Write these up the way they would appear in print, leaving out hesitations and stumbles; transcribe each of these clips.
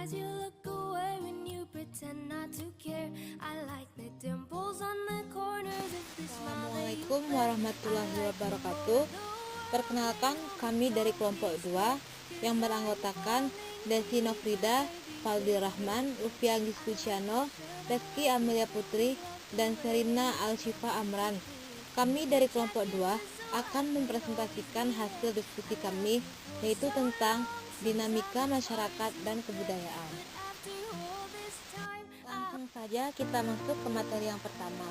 eyes, you look away when you pretend not to care. I like the dimples on the corners of the smile that you Assalamualaikum warahmatullahi wabarakatuh. Perkenalkan, kami dari kelompok 2 yang beranggotakan Desi Nofrida, Fadli Rahman, Lufia Gispuciano, Reski Amelia Putri, dan Serina Alshifa Amran. Kami dari kelompok 2 akan mempresentasikan hasil diskusi kami, yaitu tentang dinamika masyarakat dan kebudayaan. Langsung saja kita masuk ke materi yang pertama,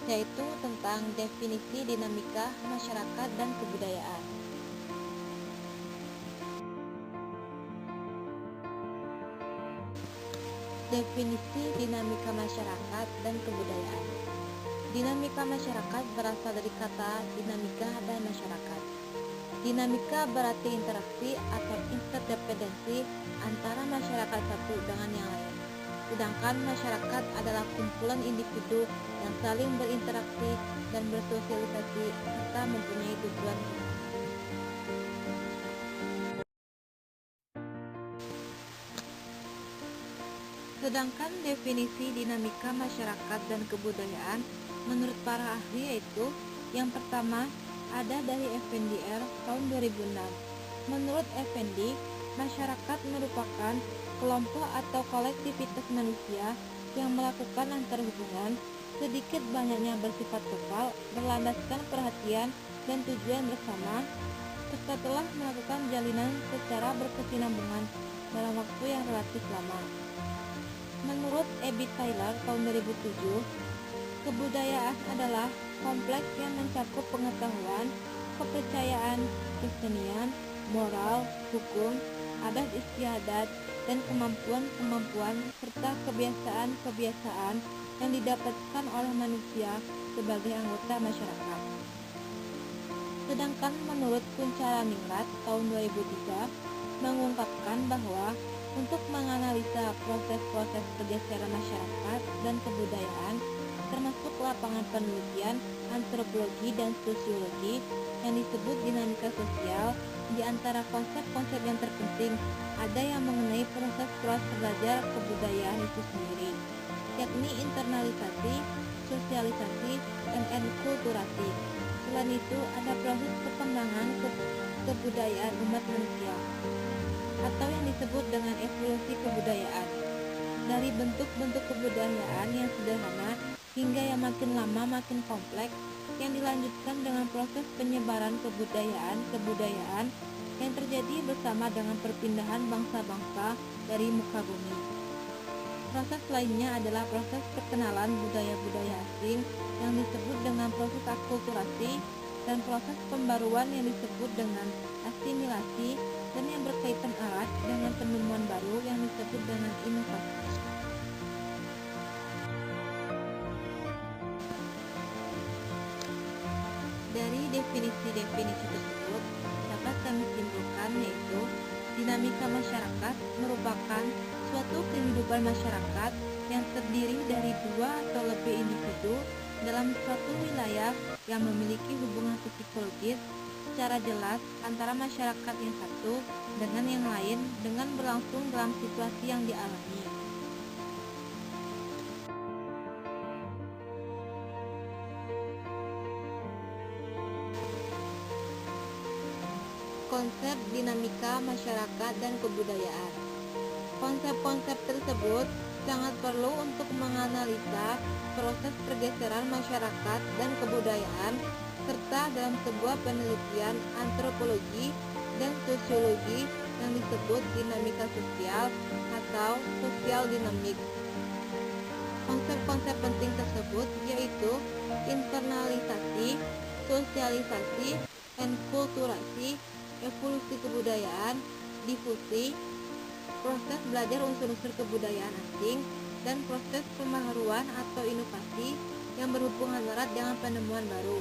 yaitu tentang definisi dinamika masyarakat dan kebudayaan. Definisi dinamika masyarakat dan kebudayaan. Dinamika masyarakat berasal dari kata dinamika dan masyarakat. Dinamika berarti interaksi atau interdependensi antara masyarakat satu dengan yang lain. Sedangkan masyarakat adalah kumpulan individu yang saling berinteraksi dan bersosialisasi serta mempunyai tujuan bersama. Sedangkan definisi dinamika masyarakat dan kebudayaan menurut para ahli yaitu yang pertama ada dari Effendi R tahun 2006. Menurut Effendi, masyarakat merupakan kelompok atau kolektivitas manusia yang melakukan antarhubungan sedikit banyaknya bersifat lokal, berlandaskan perhatian dan tujuan bersama, serta telah melakukan jalinan secara berkesinambungan dalam waktu yang relatif lama. Menurut Ebbie Taylor tahun 2007, kebudayaan adalah kompleks yang mencakup pengetahuan, kepercayaan, kesenian, moral, hukum, adat istiadat, dan kemampuan-kemampuan serta kebiasaan-kebiasaan yang didapatkan oleh manusia sebagai anggota masyarakat. Sedangkan menurut Kunchara Ningrat tahun 2003 mengungkapkan bahwa untuk menganalisa proses-proses pergeseran masyarakat dan kebudayaan termasuk lapangan penelitian antropologi dan sosiologi yang disebut dinamika sosial, di antara konsep-konsep yang terpenting ada yang mengenai proses-proses belajar kebudayaan itu sendiri, yakni internalisasi, sosialisasi, dan enkulturasi. Selain itu ada proses perkembangan kebudayaan umat manusia atau yang disebut dengan evolusi kebudayaan, dari bentuk-bentuk kebudayaan yang sederhana hingga yang makin lama makin kompleks, yang dilanjutkan dengan proses penyebaran kebudayaan yang terjadi bersama dengan perpindahan bangsa-bangsa dari muka bumi. Proses lainnya adalah proses perkenalan budaya-budaya asing yang disebut dengan proses akulturasi, dan proses pembaruan yang disebut dengan asimilasi, dan yang berkaitan erat dengan penemuan baru yang disebut dengan inovasi. Dari definisi-definisi tersebut dapat kami simpulkan yaitu dinamika masyarakat merupakan suatu kehidupan masyarakat yang terdiri dari dua atau lebih individu dalam suatu wilayah yang memiliki hubungan psikologis secara jelas antara masyarakat yang satu dengan yang lain dengan berlangsung dalam situasi yang dialami. Konsep dinamika masyarakat dan kebudayaan. Konsep-konsep tersebut sangat perlu untuk menganalisa proses pergeseran masyarakat dan kebudayaan serta dalam sebuah penelitian antropologi dan sosiologi yang disebut dinamika sosial atau sosial dinamik. Konsep-konsep penting tersebut yaitu internalisasi, sosialisasi, enkulturasi, evolusi kebudayaan, difusi, proses belajar unsur-unsur kebudayaan asing, dan proses pembaharuan atau inovasi yang berhubungan erat dengan penemuan baru.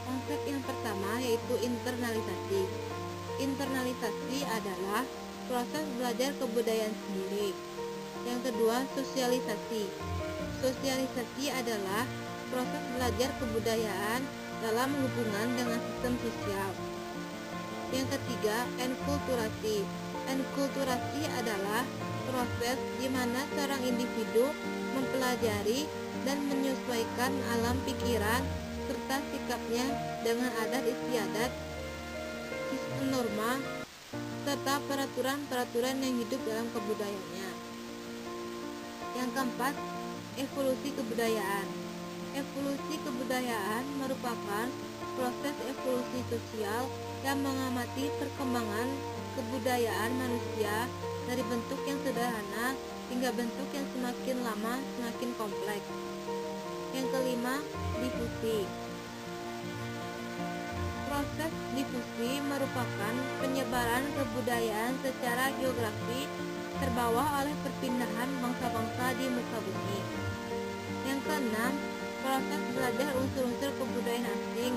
Konsep yang pertama yaitu internalisasi. Internalisasi adalah proses belajar kebudayaan sendiri. Yang kedua, sosialisasi. Sosialisasi adalah proses belajar kebudayaan dalam hubungan dengan sistem sosial. Yang ketiga, enkulturasi. Enkulturasi adalah proses proses di mana seorang individu mempelajari dan menyesuaikan alam pikiran serta sikapnya dengan adat istiadat, sistem norma, serta peraturan-peraturan yang hidup dalam kebudayaannya. Yang keempat, evolusi kebudayaan. Evolusi kebudayaan merupakan proses evolusi sosial yang mengamati perkembangan kebudayaan manusia dari bentuk yang sederhana hingga bentuk yang semakin lama semakin kompleks. Yang kelima, difusi. Proses difusi merupakan penyebaran kebudayaan secara geografi terbawa oleh perpindahan bangsa-bangsa di muka bumi. Yang keenam, proses belajar unsur-unsur kebudayaan asing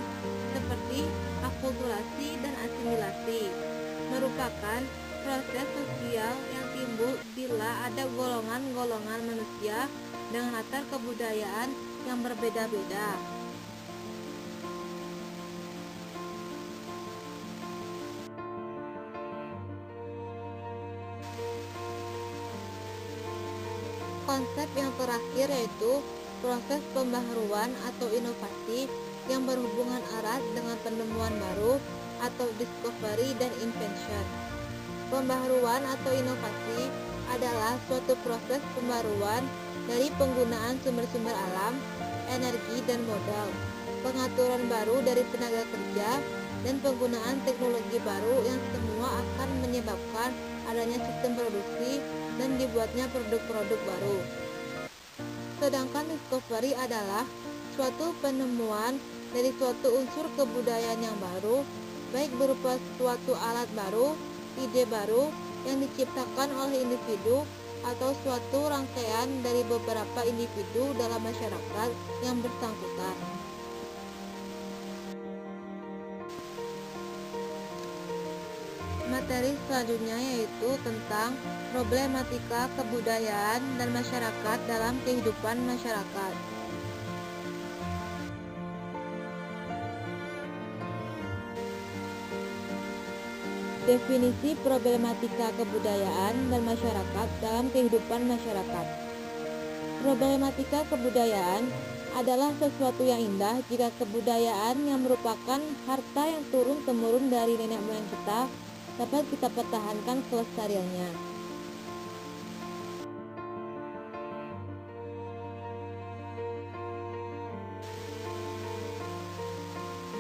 seperti akulturasi dan asimilasi merupakan proses sosial yang timbul bila ada golongan-golongan manusia dengan latar kebudayaan yang berbeda-beda. Konsep yang terakhir yaitu proses pembaharuan atau inovasi yang berhubungan erat dengan penemuan baru atau discovery dan invention. Pembaharuan atau inovasi adalah suatu proses pembaruan dari penggunaan sumber-sumber alam, energi dan modal, pengaturan baru dari tenaga kerja, dan penggunaan teknologi baru yang semua akan menyebabkan adanya sistem produksi dan dibuatnya produk-produk baru. Sedangkan discovery adalah suatu penemuan dari suatu unsur kebudayaan yang baru, baik berupa suatu alat baru, ide baru yang diciptakan oleh individu atau suatu rangkaian dari beberapa individu dalam masyarakat yang bersangkutan. Materi selanjutnya yaitu tentang problematika kebudayaan dan masyarakat dalam kehidupan masyarakat. Definisi problematika kebudayaan dan masyarakat dalam kehidupan masyarakat. Problematika kebudayaan adalah sesuatu yang indah jika kebudayaan yang merupakan harta yang turun-temurun dari nenek moyang kita dapat kita pertahankan kelestariannya.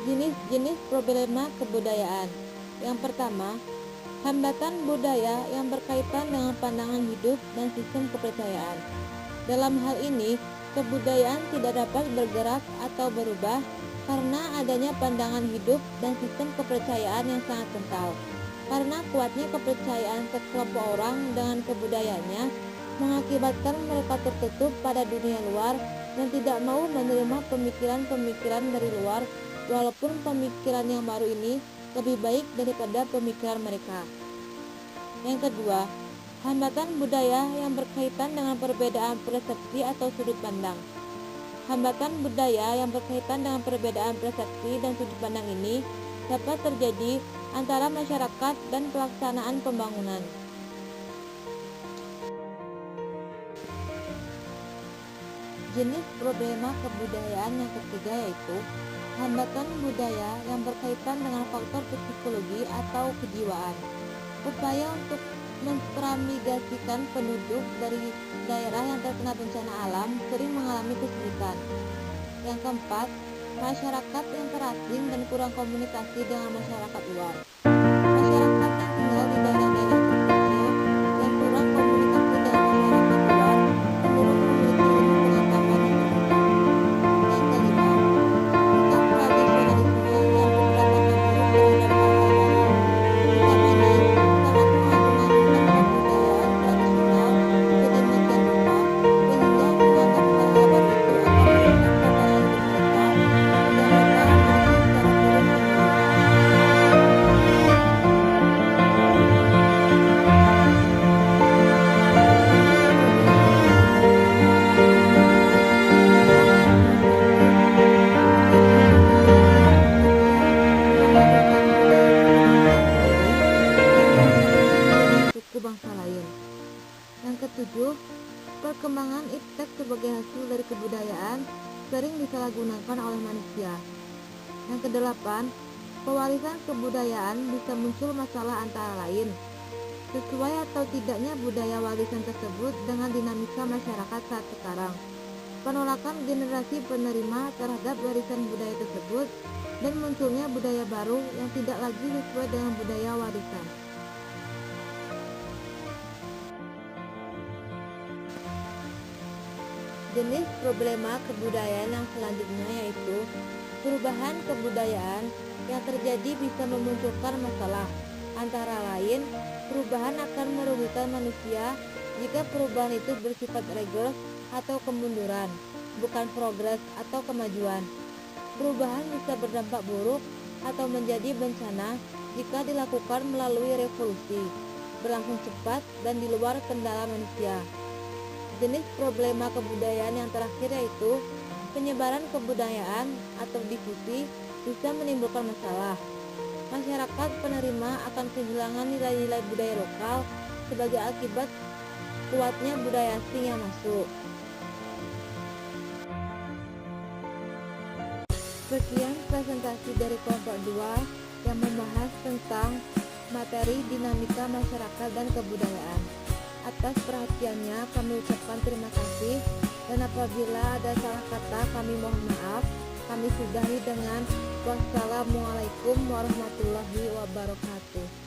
Jenis-jenis problema kebudayaan. Yang pertama, hambatan budaya yang berkaitan dengan pandangan hidup dan sistem kepercayaan. Dalam hal ini, kebudayaan tidak dapat bergerak atau berubah karena adanya pandangan hidup dan sistem kepercayaan yang sangat kental. Karena kuatnya kepercayaan sekelompok orang dengan kebudayaannya mengakibatkan mereka tertutup pada dunia luar dan tidak mau menerima pemikiran-pemikiran dari luar, walaupun pemikiran yang baru ini lebih baik daripada pemikiran mereka. Yang kedua, hambatan budaya yang berkaitan dengan perbedaan persepsi atau sudut pandang. Hambatan budaya yang berkaitan dengan perbedaan persepsi dan sudut pandang ini dapat terjadi antara masyarakat dan pelaksanaan pembangunan. Jenis problema kebudayaan yang ketiga yaitu hambatan budaya yang berkaitan dengan faktor psikologi atau kejiwaan. Upaya untuk menstramigasikan penduduk dari daerah yang terkena bencana alam sering mengalami kesulitan. Yang keempat, masyarakat yang terasing dan kurang komunikasi dengan masyarakat luar. Masyarakat yang tinggal di daerah-daerah terpencil yang kurang komunikasi dengan masyarakat luar cenderung memiliki ilmu pengetahuan yang terbatas. Yang kelima, sikap tradisionalisme yang berprasangka buruk terhadap hal-hal baru. Sikap ini sangat mengagung-agungkan kebudayaan tradisional sedemikian rupa sehingga menganggap hal-hal baru itu akan merusak tatanan hidup mereka yang mereka miliki secara turun-temurun. Yang ketujuh, perkembangan iptek sebagai hasil dari kebudayaan sering disalahgunakan oleh manusia. Yang kedelapan, pewarisan kebudayaan bisa muncul masalah antara lain sesuai atau tidaknya budaya warisan tersebut dengan dinamika masyarakat saat sekarang, penolakan generasi penerima terhadap warisan budaya tersebut, dan munculnya budaya baru yang tidak lagi sesuai dengan budaya warisan. Jenis problema kebudayaan yang selanjutnya yaitu perubahan kebudayaan yang terjadi bisa memunculkan masalah. Antara lain, perubahan akan merugikan manusia jika perubahan itu bersifat regress atau kemunduran, bukan progres atau kemajuan. Perubahan bisa berdampak buruk atau menjadi bencana jika dilakukan melalui revolusi, berlangsung cepat dan di luar kendala manusia. Jenis problema kebudayaan yang terakhir yaitu penyebaran kebudayaan atau difusi bisa menimbulkan masalah. Masyarakat penerima akan kehilangan nilai-nilai budaya lokal sebagai akibat kuatnya budaya asing yang masuk. Sekian presentasi dari kelompok 2 yang membahas tentang materi dinamika masyarakat dan kebudayaan. Atas perhatiannya kami ucapkan terima kasih, dan apabila ada salah kata kami mohon maaf. Kami sudahi dengan wassalamualaikum warahmatullahi wabarakatuh.